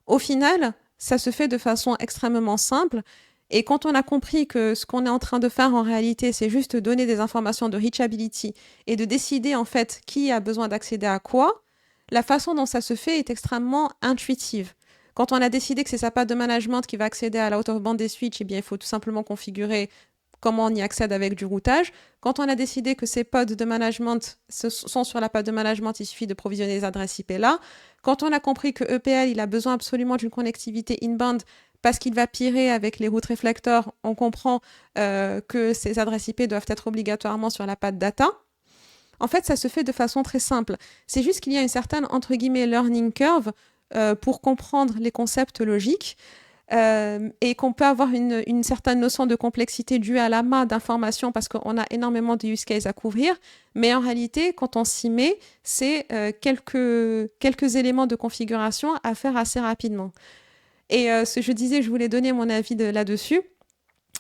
Au final, ça se fait de façon extrêmement simple. Et quand on a compris que ce qu'on est en train de faire en réalité, c'est juste donner des informations de reachability et de décider en fait qui a besoin d'accéder à quoi, la façon dont ça se fait est extrêmement intuitive. Quand on a décidé que c'est sa patte de management qui va accéder à l'out-of-band des switches, eh bien, il faut tout simplement configurer comment on y accède avec du routage. Quand on a décidé que ces pods de management sont sur la patte de management, il suffit de provisionner les adresses IP là. Quand on a compris que EPL, il a besoin absolument d'une connectivité in-band parce qu'il va pirer avec les routes réflecteurs, on comprend que ces adresses IP doivent être obligatoirement sur la patte data. En fait, ça se fait de façon très simple. C'est juste qu'il y a une certaine, entre guillemets, learning curve pour comprendre les concepts logiques et qu'on peut avoir une certaine notion de complexité due à l'amas d'informations parce qu'on a énormément de use cases à couvrir. Mais en réalité, quand on s'y met, c'est quelques éléments de configuration à faire assez rapidement. Et ce que je disais, je voulais donner mon avis là-dessus.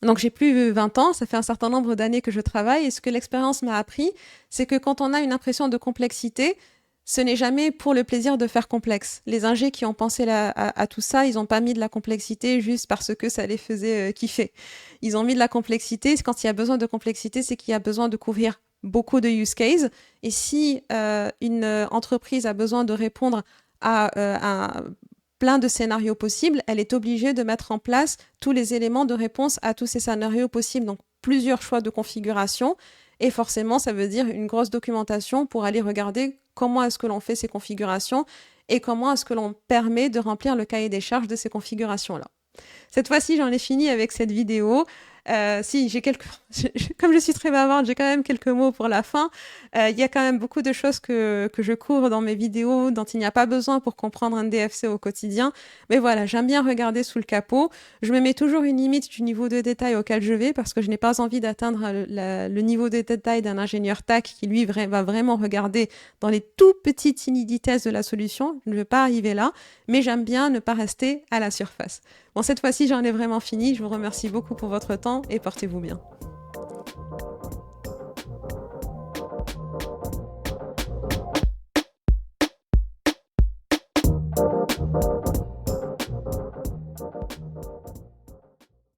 Donc j'ai plus 20 ans, ça fait un certain nombre d'années que je travaille et ce que l'expérience m'a appris, c'est que quand on a une impression de complexité, ce n'est jamais pour le plaisir de faire complexe. Les ingés qui ont pensé à tout ça, ils n'ont pas mis de la complexité juste parce que ça les faisait kiffer. Ils ont mis de la complexité, quand il y a besoin de complexité, c'est qu'il y a besoin de couvrir beaucoup de use cases. Et si une entreprise a besoin de répondre à plein de scénarios possibles, elle est obligée de mettre en place tous les éléments de réponse à tous ces scénarios possibles. Donc, plusieurs choix de configuration. Et forcément, ça veut dire une grosse documentation pour aller regarder comment est-ce que l'on fait ces configurations et comment est-ce que l'on permet de remplir le cahier des charges de ces configurations-là. Cette fois-ci, j'en ai fini avec cette vidéo. Si j'ai comme je suis très bavarde, j'ai quand même quelques mots pour la fin. Il y a quand même beaucoup de choses que je couvre dans mes vidéos dont il n'y a pas besoin pour comprendre un DFC au quotidien. Mais voilà, j'aime bien regarder sous le capot. Je me mets toujours une limite du niveau de détail auquel je vais parce que je n'ai pas envie d'atteindre le niveau de détail d'un ingénieur TAC qui lui va vraiment regarder dans les tout petites tinidités de la solution. Je ne veux pas arriver là, mais j'aime bien ne pas rester à la surface. Bon, cette fois-ci, j'en ai vraiment fini. Je vous remercie beaucoup pour votre temps et portez-vous bien.